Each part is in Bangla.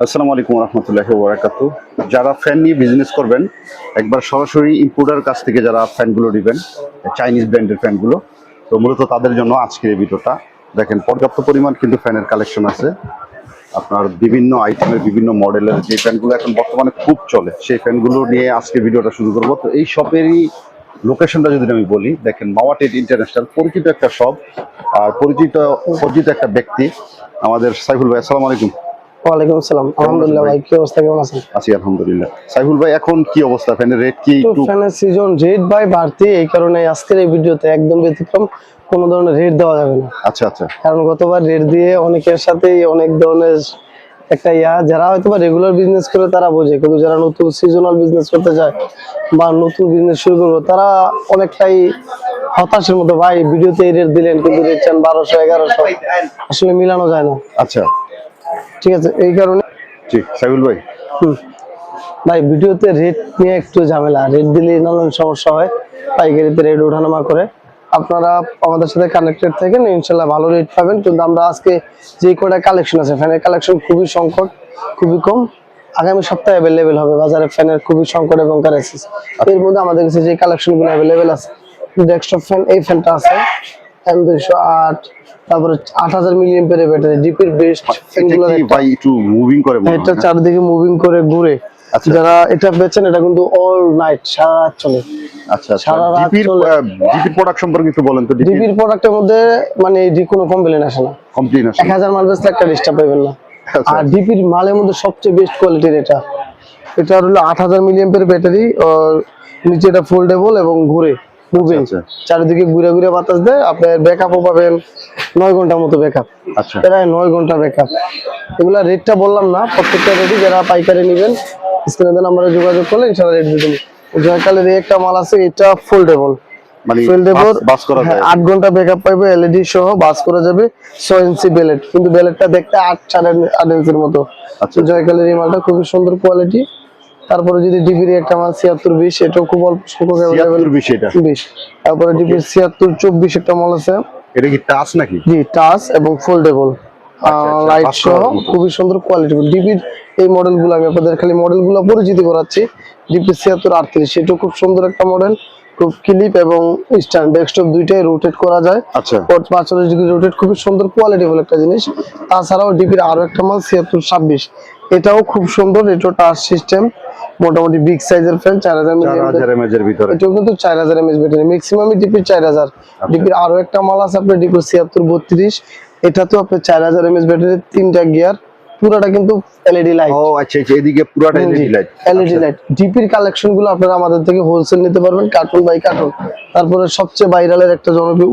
আসসালামু আলাইকুম রহমতুল্লাহি ওয়া বারাকাতুহু। যারা ফ্যান নিয়ে বিজনেস করবেন, একবার সরাসরি ইম্পোর্টার কাছ থেকে যারা ফ্যানগুলো নেবেন, চাইনিজ ব্র্যান্ডের ফ্যানগুলো, তো মূলত তাদের জন্য আজকের এই ভিডিওটা। দেখেন, পর্যাপ্ত পরিমাণ কিন্তু ফ্যানের কালেকশন আছে। আপনার বিভিন্ন আইটেমের বিভিন্ন মডেলের যে ফ্যানগুলো এখন বর্তমানে খুব চলে, সেই ফ্যানগুলো নিয়ে আজকে ভিডিওটা শুরু করবো। তো এই শপেরই লোকেশনটা যদি আমি বলি, দেখেন মাওয়াটেড ইন্টারন্যাশনাল, পরিচিত একটা শপ আর পরিচিত একটা ব্যক্তি আমাদের সাইফুল ভাই। আসসালামু আলাইকুম। ওয়ালাইকুম আসসালাম। আলহামদুলিল্লাহ ভাই, কি অবস্থা, কেমন আছেন? আছি আলহামদুলিল্লাহ। সাইফুল ভাই, এখন কি অবস্থা? ফ্যানের রেট কি একটু? ফ্যানের সিজন রেট ভাই বাড়তি, এই কারণে আজকের এই ভিডিওতে একদম ব্যতিক্রম, কোনো ধরনের রেট দেওয়া যাবে না। আচ্ছা আচ্ছা। কারণ গতবার রেট দিয়ে অনেকের সাথেই অনেক ধরনের একটা যারা হয়তো বা রেগুলার বিজনেস করে তারা বোঝে, কিন্তু যারা নতুন সিজনাল বিজনেস করতে যায় বা নতুন বিজনেস শুরু করবো তারা অনেকটাই হতাশের মতো। ভাই ভিডিওতে এই রেট দিলেন কিন্তু রেট চান 1200 1100, আসলে মিলানো যায় না। আচ্ছা ঠিক আছে, এই কারণে জি সাইফুল ভাই। ভাই ভিডিওতে রেট নিয়ে একটু ঝামেলা, রেট দিলে নানান সমস্যা হয়, পাইকারিতে রেট ওঠানামা করে। আপনারা আমাদের সাথে কানেক্টেড থাকেন, ইনশাল্লাহ ভালো রেট পাবেন। কিন্তু আমরা আজকে যে কটা কালেকশন আছে, ফ্যানের কালেকশন খুবই সংকট, খুবই কম। আগামী সপ্তাহে অ্যাভেলেবেল হবে বাজারে ফ্যানের খুবই সংকট এবং ক্রাইসিস। এর মধ্যে আমাদের কাছে যে কালেকশনগুলো অ্যাভেলেবেল আছে, ডেস্কটপ ফ্যান, এই ফ্যানটা আছে M208, তারপরে 8000 মিলিঅ্যাম্পিয়ার ব্যাটারি, ডিপির বেস্ট ফ্যানগুলো। ভাই একটু মুভিং করে মনে হয়, এটা চারদিকে মুভিং করে ঘুরে। আচ্ছা। যারা এটা বেচেন, এটা কিন্তু অল নাইট, সারা রাত চলে। আচ্ছা আচ্ছা। জিপির প্রোডাক্ট সম্পর্কে একটু বলেন তো। ডিপির প্রোডাক্টের মধ্যে মানে কোনো কমপ্লেন আসে না, কমপ্লেন আসে 1000 মাল বেচলে একটা ডিস্টার্ব পাবেন না। আচ্ছা। আর ডিপির মালের মধ্যে সবচেয়ে বেস্ট কোয়ালিটির এটা হলো 8000 মিলিঅ্যাম্পিয়ার ব্যাটারি, নিচে এটা ফোল্ডেবল এবং ঘুরে মুভিং, চারিদিকে ঘুরে ঘুরে বাতাস দেয়। আপনার ব্যাকআপও পাবেন 9 ঘন্টার মতো ব্যাকআপ। আচ্ছা, প্রায় 9 ঘন্টা ব্যাকআপ। এগুলা রেটটা বললাম না, প্রত্যেকটা রেটই যারা পাইকারি নেবেন স্ক্রিনে নাম্বারে যোগাযোগ করলে ইনশাআল্লাহ রেট দিয়ে দেবো। জয়কালের এই একটা মাল আছে, এটা ফোল্ডেবল, মানে ফোল্ডেবল, বাস করা যায়। 8 ঘন্টা ব্যাকআপ পাইবে, এলইডি সহ বাস করা যাবে। 6 ইঞ্চি বেলেট, কিন্তু বেলেটটা দেখতে 8.5 ইঞ্চির মতো। আচ্ছা। জয়কালের এই মালটা খুবই সুন্দর কোয়ালিটি। তারপরে যদি ডিপির একটা মাল 7620, এটাও খুব অল্প সংখ্যক अवेलेबल। 20। তারপরে ডিপির 7624 একটা মাল আছে। এটা কি টাচ নাকি? জি, টাচ এবং ফোল্ডেবল, লাইট সহ খুবই সুন্দর কোয়ালিটি। ডিপির এই মডেলগুলো আমি আপনাদের খালি মডেলগুলো পরিচিতি করাচ্ছি। ডিপি 7638, সেটাও খুব সুন্দর একটা মডেল, খুব ক্লিপ এবং স্ট্যান্ড ডেস্কটপ দুইটাই রোটেট করা যায়। আচ্ছা। 45 ডিগ্রি রোটেট, খুবই সুন্দর কোয়ালিটিফুল একটা জিনিস। তাছাড়াও ডিপির আরো একটা মাল 7626, এটাও খুব সুন্দর, এটাও টাচ সিস্টেম, মোটামুটি বিগ সাইজের ফ্যান, 4000 mAh এর ভিতরে। এটাও কিন্তু 4000 mAh ব্যাটারি, ম্যাক্সিমামই ডিপির 4000। ডিপির আরো একটা মাল আছে আপনার ডিপি 7632, এটা তো আপনার 4000 mAh ব্যাটারি, 3টা গিয়ার, পুরোটা কিন্তু এলইডি লাইট। ও আচ্ছা আচ্ছা, এদিকে পুরোটা এলইডি লাইট। LED light. ডিপির কালেকশন গুলো আপনারা আমাদের থেকে হোলসেল নিতে পারবেন, কার্টুন বাই কার্টুন। তারপরে সবচেয়ে ভাইরালের একটা জনপ্রিয়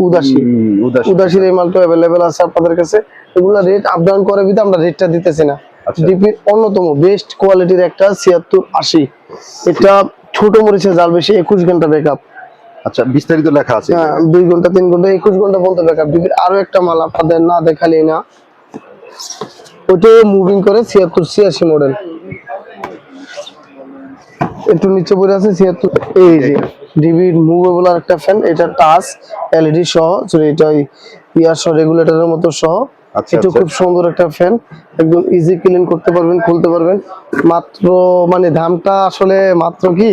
উদাসীর এই মালটা अवेलेबल আছে আপনাদের কাছে। এগুলা রেট আপ ডাউন করে বিধে আমরা রেটটা দিতেছি না। ডিপির অন্যতম বেস্ট কোয়ালিটির একটা 7680, এটা ছোট মরিচে জাল বেশি, 21 ঘন্টা ব্যাকআপ। আচ্ছা, বিস্তারিত লেখা আছে। হ্যাঁ, 2 ঘন্টা 3 ঘন্টা 21 ঘন্টা পর্যন্ত ব্যাকআপ। ডিপির আরো একটা মাল আপনাদের না দেখালি না, ওটা মুভিং করে 7686 মডেল, একটু নিচে পড়ে আছে 76। এই যে ডিবির মুভেবল আর একটা ফ্যান, এটা টাচ এলইডি সহ, এটা ইয়ার সহ রেগুলেটরের মতো সহ। এটা খুব সুন্দর একটা ফ্যান, একদম ইজি ক্লিন করতে পারবেন, খুলতে পারবেন। মাত্র মানে দামটা আসলে মাত্র কি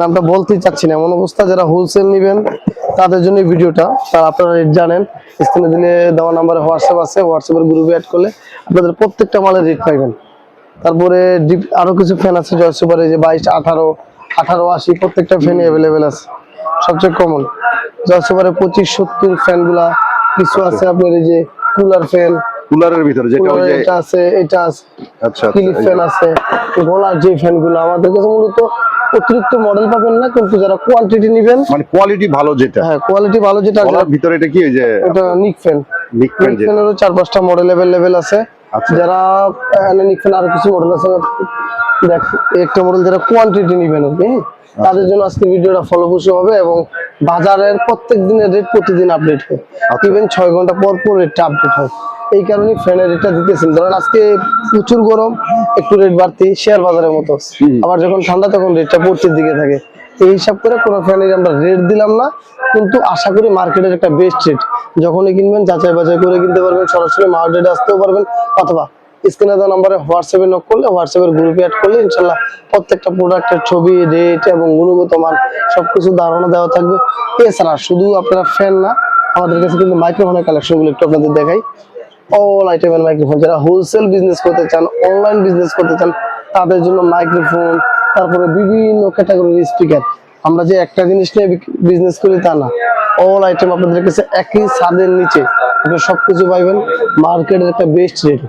নামটা বলতেই চাচ্ছি না, এমন অবস্থা। যারা হোলসেল নেবেন তাদের জন্য ভিডিওটা, তার আপনারা রেট জানেন। স্ক্রিনে দিলে দেওয়া নাম্বারে হোয়াটসঅ্যাপ আছে, হোয়াটসঅ্যাপের গ্রুপে অ্যাড করলে আপনাদের প্রত্যেকটা মালের রেট পাইবেন। তারপরে আরো কিছু ফ্যান আছে জয় সুপারে, যে 22, 18, 1880, প্রত্যেকটা ফ্যানই অ্যাভেলেবেল আছে। সবচেয়ে কমন জয় সুপারে 25, 70 ফ্যানগুলা। কিছু আছে আপনার এই যে কুলার ফ্যান, কুলারের ভিতরে যেটা ওই যে এটা আছে, এটা আছে। আচ্ছা, ক্লিপ ফ্যান আছে। গোলার যে ফ্যানগুলো আমাদের কাছে মূলত অতিরিক্ত মডেল পাবেন না, কিন্তু যারা কোয়ান্টিটি নেবেন, মানে কোয়ালিটি ভালো যেটা, হ্যাঁ কোয়ালিটি ভালো যেটা, গলার ভিতরে এটা কি ওই যে এটা নিক ফ্যান। নিক ফ্যানেরও 4-5টা মডেল अवेलेबल আছে। যারা নিক ফ্যান আরো কিছু মডেল আছে, দেখ একটা মডেল যারা কোয়ান্টিটি নেবেন আর কি, তাদের জন্য আজকে ভিডিওটা ফলপ্রসূ হবে। এবং বাজারের প্রত্যেক দিনের রেট প্রতিদিন আপডেট হয়, ইভেন 6 ঘন্টা পর পর রেটটা আপডেট হয়। এই কারণে ফ্যানের রেটটা দিতেছেন। ধরেন আজকে প্রচুর গরম, একটু রেট বাড়তি, শেয়ার বাজারের মতো। আবার যখন ঠান্ডা তখন রেটটা পড়তির দিকে থাকে। এই হিসাব করে কোনো ফ্যানের আমরা রেট দিলাম না, কিন্তু আশা করি মার্কেটের একটা বেস্ট রেট। যখনই কিনবেন যাচাই বাছাই করে কিনতে পারবেন, সরাসরি মার্কেটে আসতেও পারবেন, অথবা স্ক্রিনে দেওয়া নম্বরে হোয়াটসঅ্যাপে নক করলে, হোয়াটসঅ্যাপের গ্রুপে অ্যাড করলে ইনশাল্লাহ প্রত্যেকটা প্রোডাক্টের ছবি, রেট এবং গুণগত মান সবকিছু ধারণা দেওয়া থাকবে। এছাড়া শুধু আপনারা ফ্যান না, আমাদের কাছে কিন্তু মাইক্রোফোনের কালেকশনগুলো একটু আপনাদের দেখাই। অল আইটেমের মাইক্রোফোন, যারা হোলসেল বিজনেস করতে চান, অনলাইন বিজনেস করতে চান, তাদের জন্য মাইক্রোফোন, তারপরে বিভিন্ন ক্যাটাগরির স্পিকার। আমরা যে একটা জিনিস নিয়ে বিজনেস করি তা না, অল আইটেম আপনাদের কাছে একই ছাদের নিচে আপনি সবকিছু পাইবেন মার্কেটের একটা বেস্ট রেট।